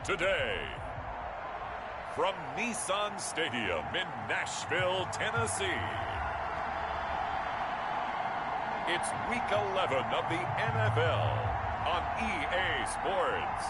today. From Nissan Stadium in Nashville, Tennessee, it's Week 11 of the NFL on EA Sports.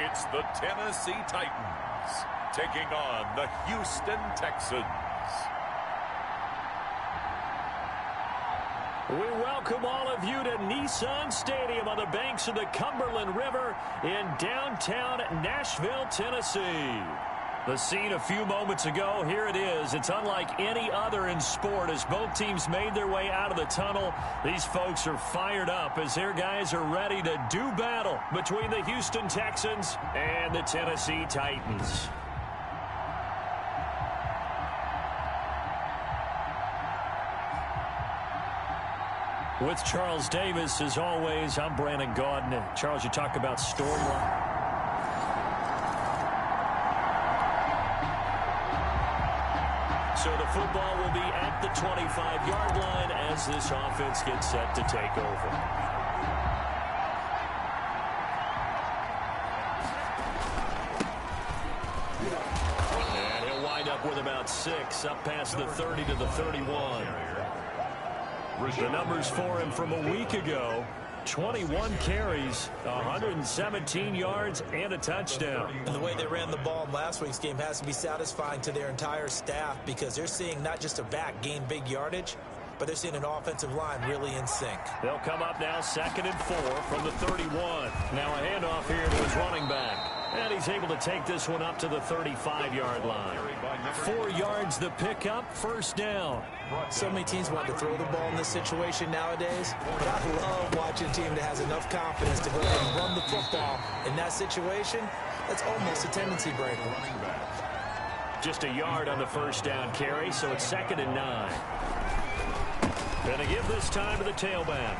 It's the Tennessee Titans taking on the Houston Texans. We welcome all of you to Nissan Stadium on the banks of the Cumberland River in downtown Nashville, Tennessee. The scene a few moments ago, here it is. It's unlike any other in sport as both teams made their way out of the tunnel. These folks are fired up as their guys are ready to do battle between the Houston Texans and the Tennessee Titans. With Charles Davis, as always, I'm Brandon Gaudin. Charles, you talk about storyline. So the football will be at the 25-yard line as this offense gets set to take over. And he'll wind up with about 6, up past the 30 to the 31. The numbers for him from a week ago: 21 carries, 117 yards, and a touchdown. And the way they ran the ball in last week's game has to be satisfying to their entire staff because they're seeing not just a back gain big yardage, but they're seeing an offensive line really in sync. They'll come up now 2nd and 4 from the 31. Now a handoff here to his running back. And he's able to take this one up to the 35-yard line. 4 yards the pickup, first down. So many teams want to throw the ball in this situation nowadays, but I love watching a team that has enough confidence to go ahead and run the football. In that situation, that's almost a tendency breaker. Just a yard on the first down carry, so it's 2nd and 9. Gonna give this time to the tailback.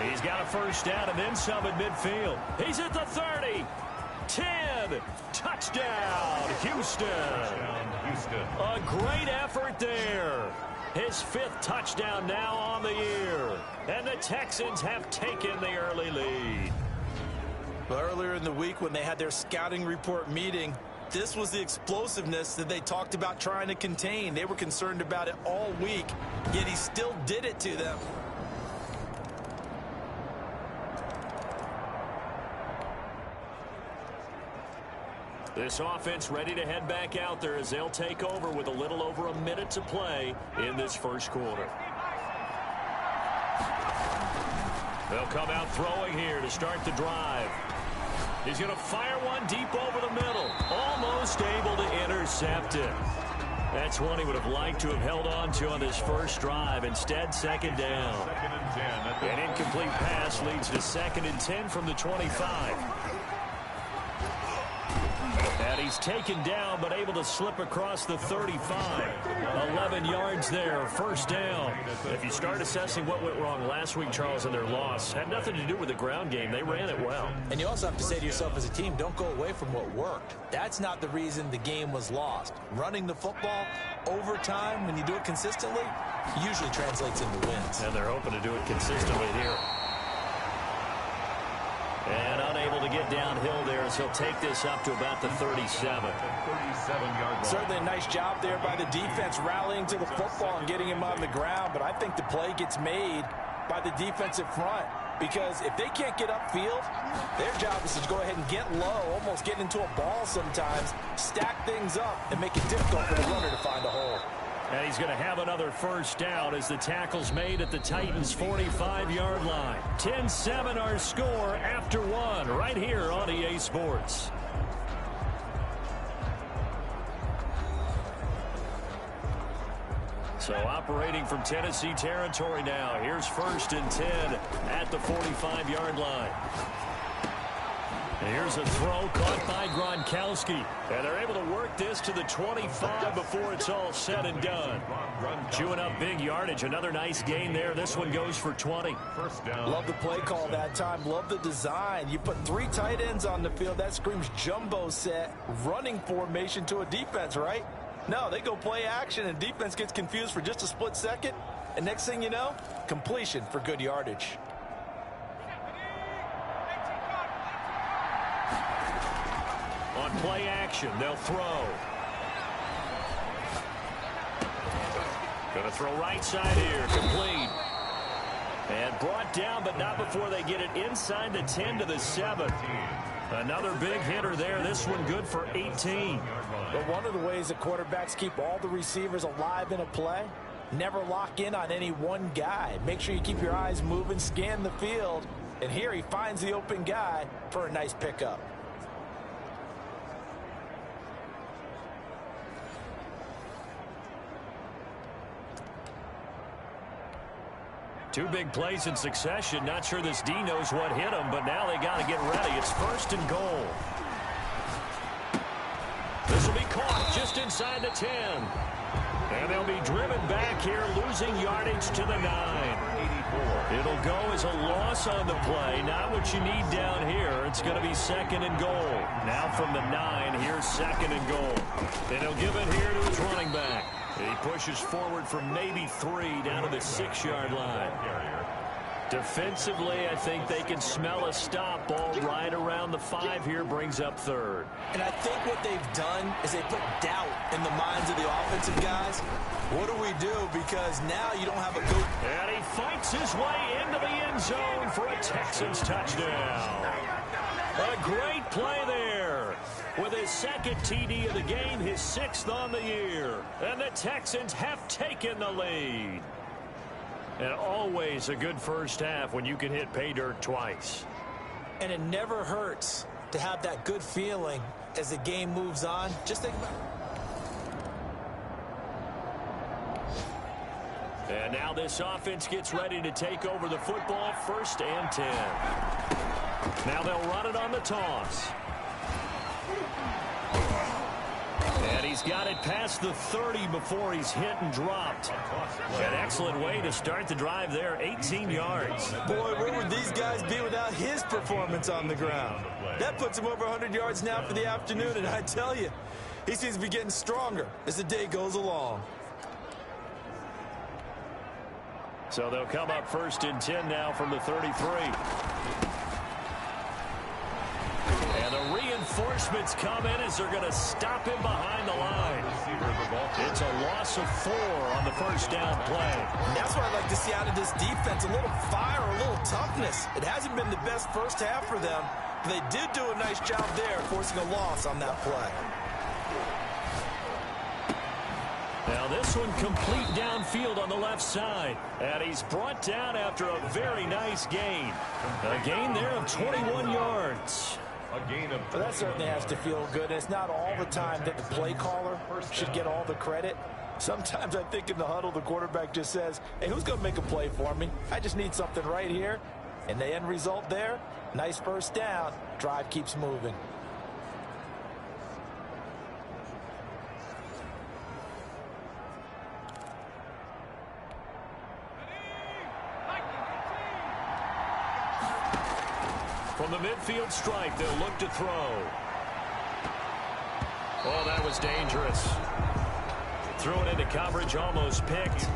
He's got a first down and then some at midfield. He's at the 30. 10. Touchdown, Houston. A great effort there. His 5th touchdown now on the year. And the Texans have taken the early lead. Well, earlier in the week when they had their scouting report meeting, this was the explosiveness that they talked about trying to contain. They were concerned about it all week, yet he still did it to them. This offense ready to head back out there as they'll take over with a little over a minute to play in this first quarter. They'll come out throwing here to start the drive. He's going to fire one deep over the middle. Almost able to intercept it. That's one he would have liked to have held on to on this first drive. Instead, 2nd down. An incomplete pass leads to 2nd and 10 from the 25. And he's taken down, but able to slip across the 35. 11 yards there, first down. If you start assessing what went wrong last week, Charles, in their loss, had nothing to do with the ground game. They ran it well. And you also have to say to yourself as a team, don't go away from what worked. That's not the reason the game was lost. Running the football over time, when you do it consistently, usually translates into wins. And they're hoping to do it consistently here. And unable to get downhill there as he'll take this up to about the 37. Certainly a nice job there by the defense rallying to the football and getting him on the ground. But I think the play gets made by the defensive front because if they can't get upfield, their job is to go ahead and get low, almost get into a ball sometimes, stack things up, and make it difficult for the runner to find a hole. And he's going to have another first down as the tackle's made at the Titans' 45-yard line. 10-7 our score after 1 right here on EA Sports. So operating from Tennessee territory now. Here's 1st and 10 at the 45-yard line. Here's a throw caught by Gronkowski. And they're able to work this to the 25 before it's all said and done. Chewing up big yardage. Another nice gain there. This one goes for 20. First down. Love the play call that time. Love the design. You put 3 tight ends on the field. That screams jumbo set, running formation to a defense, right? No, they go play action, and defense gets confused for just a split second. And next thing you know, completion for good yardage. On play action, they'll throw. Going to throw right side here, complete. And brought down, but not before they get it inside the 10 to the 7. Another big hitter there. This one good for 18. But one of the ways that quarterbacks keep all the receivers alive in a play, never lock in on any one guy. Make sure you keep your eyes moving, scan the field. And here he finds the open guy for a nice pickup. Two big plays in succession. Not sure this D knows what hit him, but now they got to get ready. It's 1st and goal. This will be caught just inside the 10. And they'll be driven back here, losing yardage to the 9. It'll go as a loss on the play. Not what you need down here. It's going to be 2nd and goal. Now from the 9, here's 2nd and goal. And he'll give it here to his running back. He pushes forward for maybe 3 down to the 6-yard line. Defensively, I think they can smell a stop. Ball right around the 5 here, brings up 3rd. And I think what they've done is they put doubt in the minds of the offensive guys. What do we do? Because now you don't have a good... And he fights his way into the end zone for a Texans touchdown. A great play there. With his 2nd TD of the game, his 6th on the year. And the Texans have taken the lead. And always a good first half when you can hit pay dirt twice. And it never hurts to have that good feeling as the game moves on. Just think about it. And now this offense gets ready to take over the football. 1st and 10. Now they'll run it on the toss. And he's got it past the 30 before he's hit and dropped. An excellent way to start the drive there, 18 yards. Boy, where would these guys be without his performance on the ground? That puts him over 100 yards now for the afternoon, and I tell you, he seems to be getting stronger as the day goes along. So they'll come up 1st and 10 now from the 33. And the reinforcements come in as they're going to stop him behind the line. It's a loss of 4 on the 1st down play. And that's what I like to see out of this defense, a little fire, a little toughness. It hasn't been the best first half for them, but they did do a nice job there, forcing a loss on that play. Now this one complete downfield on the left side. And he's brought down after a very nice gain. A gain there of 21 yards. Well, that certainly has to feel good. And it's not all the time that the play caller should get all the credit. Sometimes I think in the huddle, the quarterback just says, hey, who's going to make a play for me? I just need something right here. And the end result there, nice first down. Drive keeps moving. From the midfield stripe, they'll look to throw. Oh, that was dangerous. Threw it into coverage, almost picked.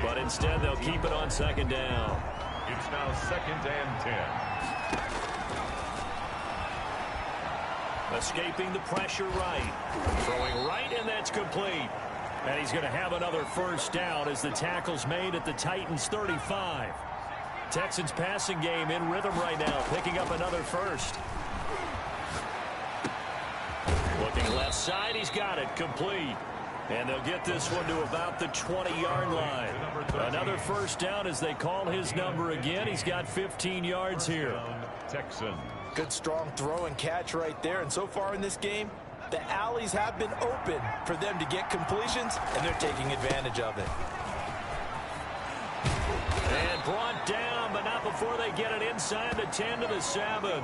But instead, they'll keep it on 2nd down. It's now 2nd and 10. Escaping the pressure right. Throwing right, and that's complete. And he's going to have another first down as the tackle's made at the Titans' 35. Texans passing game in rhythm right now, picking up another first. Looking left side, he's got it, complete. And they'll get this one to about the 20-yard line. Another first down as they call his number again. He's got 15 yards here. Texan. Good strong throw and catch right there. And so far in this game, the alleys have been open for them to get completions, and they're taking advantage of it. And brought down, but not before they get it inside the 10 to the 7.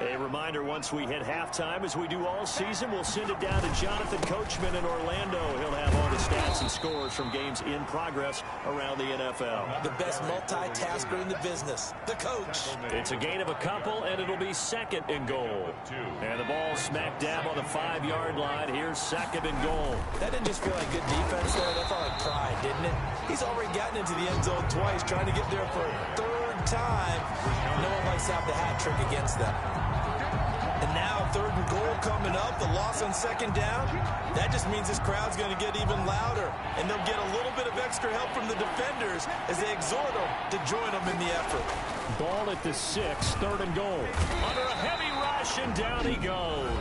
A reminder, once we hit halftime, as we do all season, we'll send it down to Jonathan Coachman in Orlando. He'll have all the stats and scores from games in progress around the NFL. The best multitasker in the business, the coach. It's a gain of a couple, and it'll be second and goal. And the ball smack dab on the 5-yard line. Here's second and goal. That didn't just feel like good defense there. That felt like pride, didn't it? He's already gotten into the end zone twice, trying to get there for a third time. No one likes to have the hat trick against them. And now third and goal coming up, the loss on second down. That just means this crowd's going to get even louder. And they'll get a little bit of extra help from the defenders as they exhort them to join them in the effort. Ball at the 6, third and goal. Under a heavy rush, and down he goes.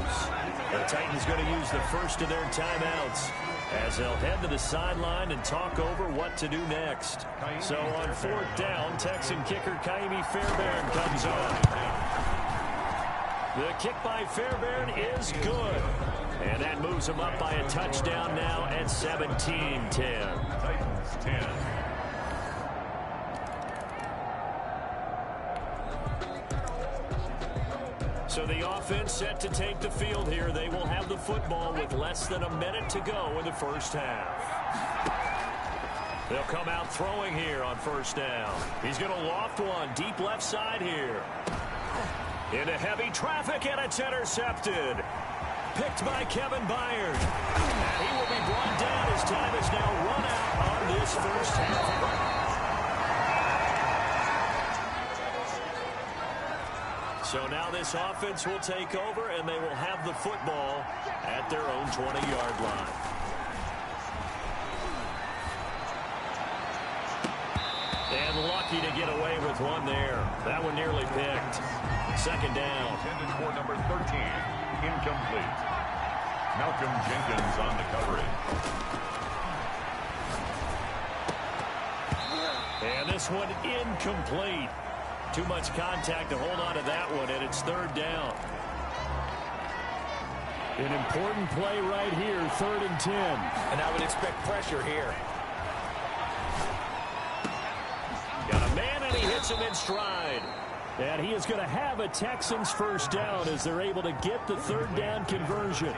The Titans going to use the first of their timeouts as they'll head to the sideline and talk over what to do next. So on fourth down, Texan kicker Kaimi Fairbairn comes on. The kick by Fairbairn is good. And that moves him up by a touchdown now at 17-10. Titans 10. So the offense set to take the field here. They will have the football with less than a minute to go in the first half. They'll come out throwing here on first down. He's going to loft one deep left side here. Into heavy traffic, and it's intercepted. Picked by Kevin Byard. And he will be brought down. His time is now run out on this first half. So now this offense will take over, and they will have the football at their own 20-yard line. And lucky to get away with one there. That one nearly picked. Second down. Intended for number 13. Incomplete. Malcolm Jenkins on the coverage. And this one incomplete. Too much contact to hold on to that one, and it's third down. An important play right here, 3rd and 10. And I would expect pressure here. Got a man, and he hits him in stride. And he is going to have a Texans first down as they're able to get the third down conversion.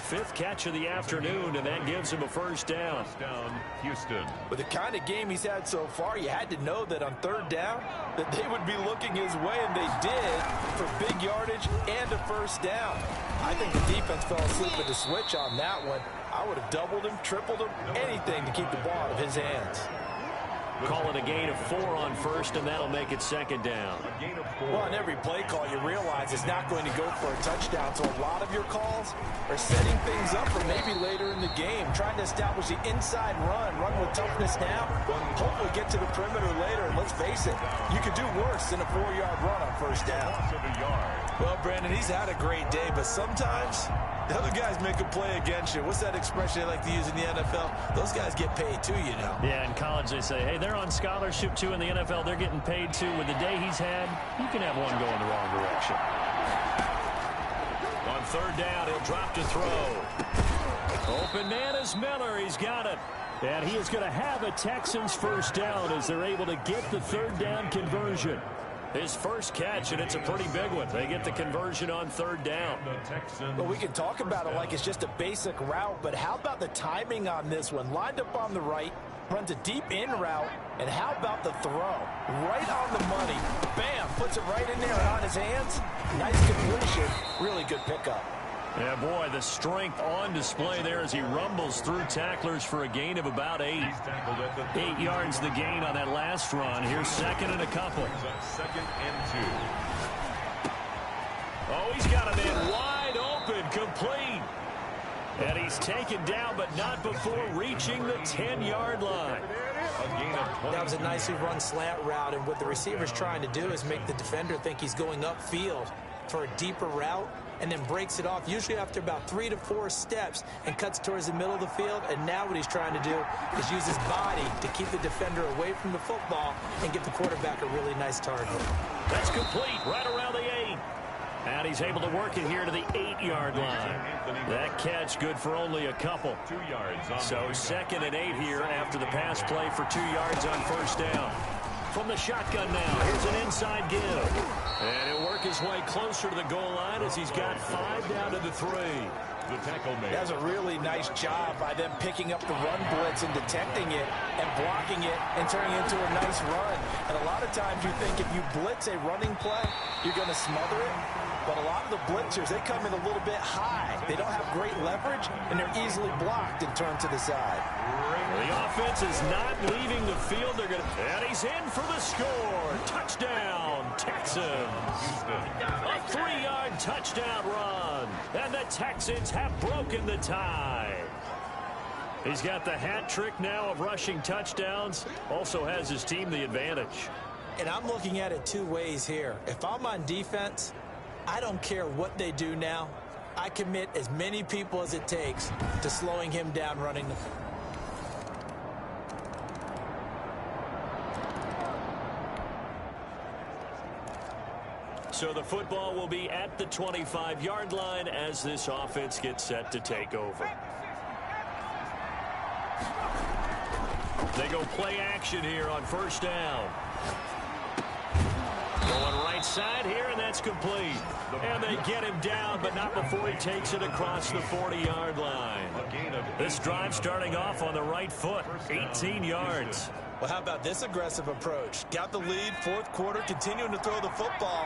5th catch of the afternoon, and that gives him a first down. Houston. With the kind of game he's had so far, you had to know that on third down that they would be looking his way, and they did, for big yardage and a first down. I think the defense fell asleep with the switch on that one. I would have doubled him, tripled him, anything to keep the ball out of his hands. Call it a gain of 4 on first, and that'll make it second down. Well, on every play call, you realize it's not going to go for a touchdown, so a lot of your calls are setting things up for maybe later in the game, trying to establish the inside run with toughness now, hopefully get to the perimeter later, and let's face it, you could do worse than a 4-yard run on first down. Well, Brandon, he's had a great day, but sometimes the other guys make a play against you. What's that expression they like to use in the NFL? Those guys get paid too, you know. Yeah, in college they say, hey, they're on scholarship too. In the NFL, they're getting paid too. With the day he's had, you can have one going the wrong direction. On third down, he'll drop to throw. Open man is Miller. He's got it. And he is going to have a Texans first down as they're able to get the third down conversion. His first catch, and it's a pretty big one. They get the conversion on third down. Well, we can talk about it like it's just a basic route, but how about the timing on this one? Lined up on the right, runs a deep in route, and how about the throw? Right on the money. Bam, puts it right in there and on his hands. Nice completion. Really good pickup. Yeah, boy, the strength on display there as he rumbles through tacklers for a gain of about 8. 8 yards the gain on that last run. Here's second and a couple. Second and 2. Oh, he's got him in wide open, complete. And he's taken down, but not before reaching the 10-yard line. That was a nicely run slant route, and what the receiver's trying to do is make the defender think he's going upfield for a deeper route, and then breaks it off, usually after about 3 to 4 steps, and cuts towards the middle of the field. And now what he's trying to do is use his body to keep the defender away from the football and give the quarterback a really nice target. That's complete, right around the 8. And he's able to work it here to the 8-yard line. That catch good for only a couple. 2 yards. So second and 8 here after the pass play for 2 yards on first down. From the shotgun now, here's an inside give. And he'll work his way closer to the goal line as he's got 5 down to the 3. The tackle made. That's a really nice job by them picking up the run blitz and detecting it and blocking it and turning it into a nice run. And a lot of times you think if you blitz a running play, you're going to smother it. But a lot of the blitzers, they come in a little bit high. They don't have great leverage, and they're easily blocked and turned to the side. The offense is not leaving the field. And he's in for the score. Touchdown, Texans. A 3-yard touchdown run. And the Texans have broken the tie. He's got the hat trick now of rushing touchdowns. Also has his team the advantage. And I'm looking at it 2 ways here. If I'm on defense, I don't care what they do now. I commit as many people as it takes to slowing him down running the... So the football will be at the 25-yard line as this offense gets set to take over. They go play action here on first down. Going right side here, and that's complete. And they get him down, but not before he takes it across the 40-yard line. This drive starting off on the right foot, 18 yards. Well, how about this aggressive approach? Got the lead, 4th quarter, continuing to throw the football.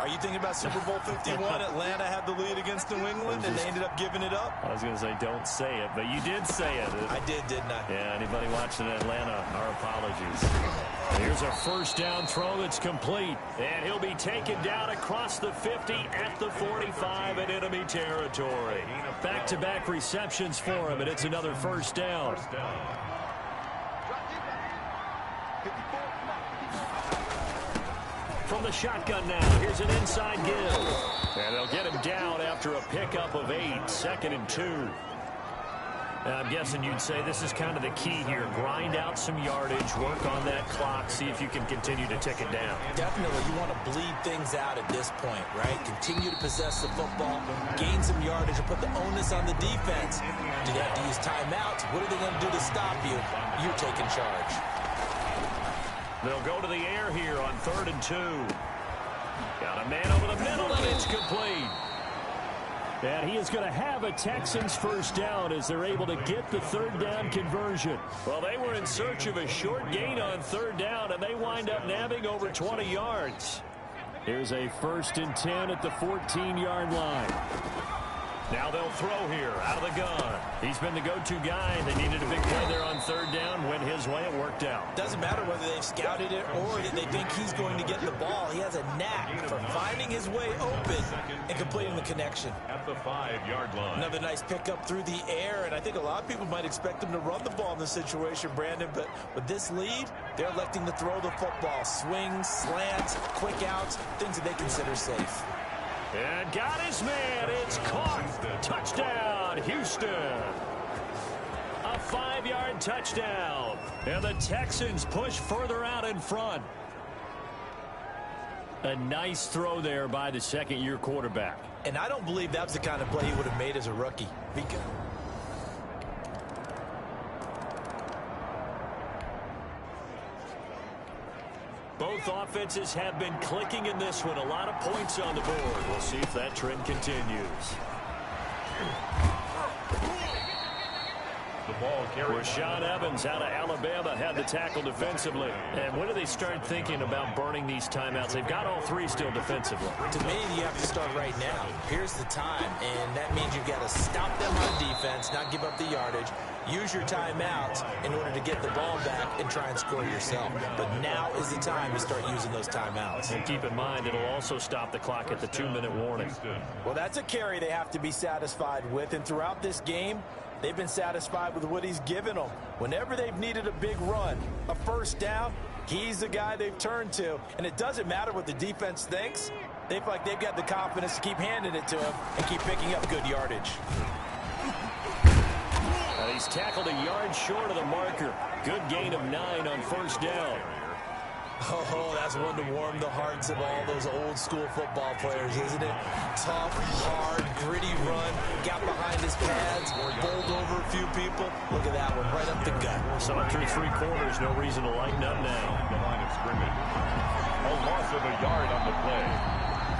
Are you thinking about Super Bowl 51? Atlanta had the lead against New England, and they ended up giving it up? I was going to say, don't say it, but you did say it. I did, didn't I? Yeah, anybody watching Atlanta, our apologies. Here's a first down throw that's complete, and he'll be taken down across the 50 at the 45 in enemy territory. Back-to-back receptions for him, and it's another first down. From the shotgun now, here's an inside give. And they'll get him down after a pickup of 8, 2nd and 2. And I'm guessing you'd say this is kind of the key here. Grind out some yardage, work on that clock, see if you can continue to tick it down. Definitely, you want to bleed things out at this point, right? Continue to possess the football, gain some yardage, and put the onus on the defense. Do they have to use timeouts? What are they going to do to stop you? You're taking charge. They'll go to the air here on 3rd and 2. Got a man over the middle, and it's complete. And he is going to have a Texans first down as they're able to get the 3rd down conversion. Well, they were in search of a short gain on 3rd down, and they wind up nabbing over 20 yards. Here's a 1st and 10 at the 14-yard line. Now they'll throw here out of the gun. He's been the go-to guy. They needed a big play there on 3rd down. Went his way. It worked out. Doesn't matter whether they've scouted it or that they think he's going to get the ball. He has a knack for finding his way open and completing the connection. At the 5-yard line. Another nice pickup through the air, and I think a lot of people might expect him to run the ball in this situation, Brandon, but with this lead, they're electing to throw the football. Swings, slants, quick outs, things that they consider safe. And got his man. It's caught. Touchdown, Houston. A 5-yard touchdown. And the Texans push further out in front. A nice throw there by the 2nd-year quarterback. And I don't believe that was the kind of play he would have made as a rookie. Both offenses have been clicking in this one. A lot of points on the board. We'll see if that trend continues. The ball carried. Rashaan Evans out of Alabama had the tackle defensively. And when do they start thinking about burning these timeouts? They've got all 3 still defensively. To me, you have to start right now. Here's the time, and that means you've got to stop them on defense, not give up the yardage. Use your timeouts in order to get the ball back and try and score yourself. But now is the time to start using those timeouts. And keep in mind, it'll also stop the clock at the 2-minute warning. Well, that's a carry they have to be satisfied with. And throughout this game, they've been satisfied with what he's given them. Whenever they've needed a big run, a first down, he's the guy they've turned to. And it doesn't matter what the defense thinks. They feel like they've got the confidence to keep handing it to him and keep picking up good yardage. He's tackled a yard short of the marker. Good gain of 9 on first down. Oh, that's one to warm the hearts of all those old school football players, isn't it? Tough, hard, gritty run, got behind his pads, bowled over a few people. Look at that one, right up the gut. So through 3 quarters, no reason to lighten up now. The line of scrimmage. A loss of a yard on the play.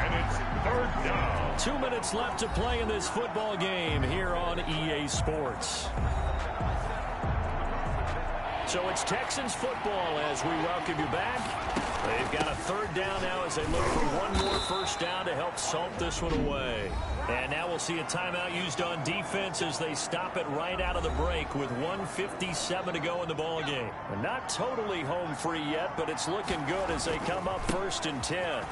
And it's 3rd down. 2 minutes left to play in this football game here on EA Sports. So it's Texans football as we welcome you back. They've got a 3rd down now as they look for one more first down to help salt this one away. And now we'll see a timeout used on defense as they stop it right out of the break with 1:57 to go in the ball game. And not totally home free yet, but it's looking good as they come up 1st and 10.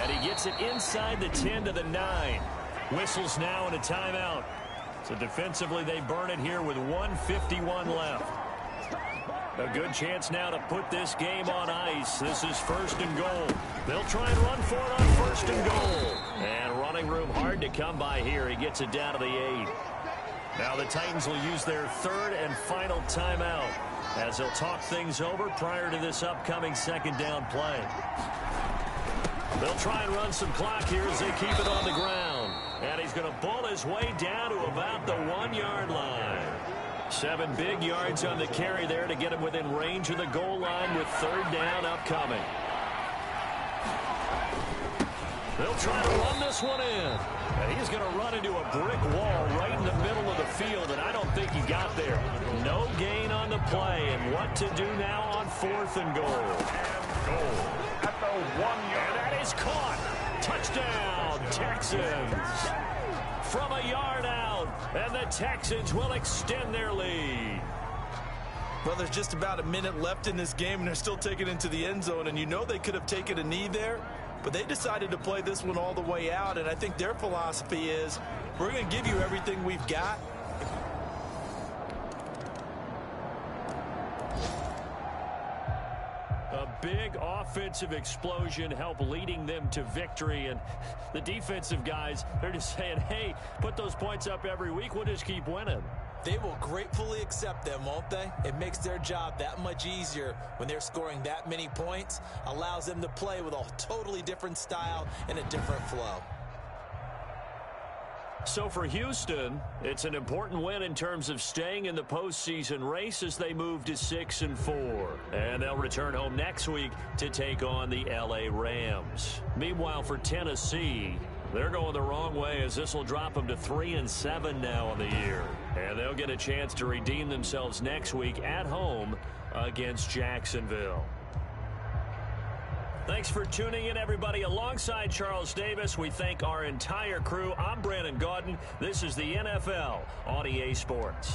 And he gets it inside the 10 to the 9. Whistles now and a timeout. So defensively, they burn it here with 1:51 left. A good chance now to put this game on ice. This is 1st and goal. They'll try and run for it on 1st and goal. And running room hard to come by here. He gets it down to the 8. Now the Titans will use their 3rd and final timeout as they'll talk things over prior to this upcoming 2nd down play. They'll try and run some clock here as they keep it on the ground. And he's going to bull his way down to about the 1-yard line. 7 big yards on the carry there to get him within range of the goal line with 3rd down upcoming. They'll try to run this one in. And he's going to run into a brick wall right in the middle of the field, and I don't think he got there. No gain on the play, and what to do now on 4th and goal. And goal at the 1-yard. And that is caught. Touchdown, Texans. From a yard out, and the Texans will extend their lead. Well, there's just about a minute left in this game, and they're still taking it into the end zone, and you know they could have taken a knee there, but they decided to play this one all the way out, and I think their philosophy is, we're going to give you everything we've got. A big offensive explosion helped leading them to victory, and the defensive guys, they're just saying, hey, put those points up every week, we'll just keep winning. They will gratefully accept them, won't they? It makes their job that much easier when they're scoring that many points, allows them to play with a totally different style and a different flow. So for Houston, it's an important win in terms of staying in the postseason race as they move to 6-4. And they'll return home next week to take on the LA Rams. Meanwhile, for Tennessee, they're going the wrong way as this will drop them to 3-7 now on the year. And they'll get a chance to redeem themselves next week at home against Jacksonville. Thanks for tuning in, everybody. Alongside Charles Davis, we thank our entire crew. I'm Brandon Gaudin. This is the NFL on EA Sports.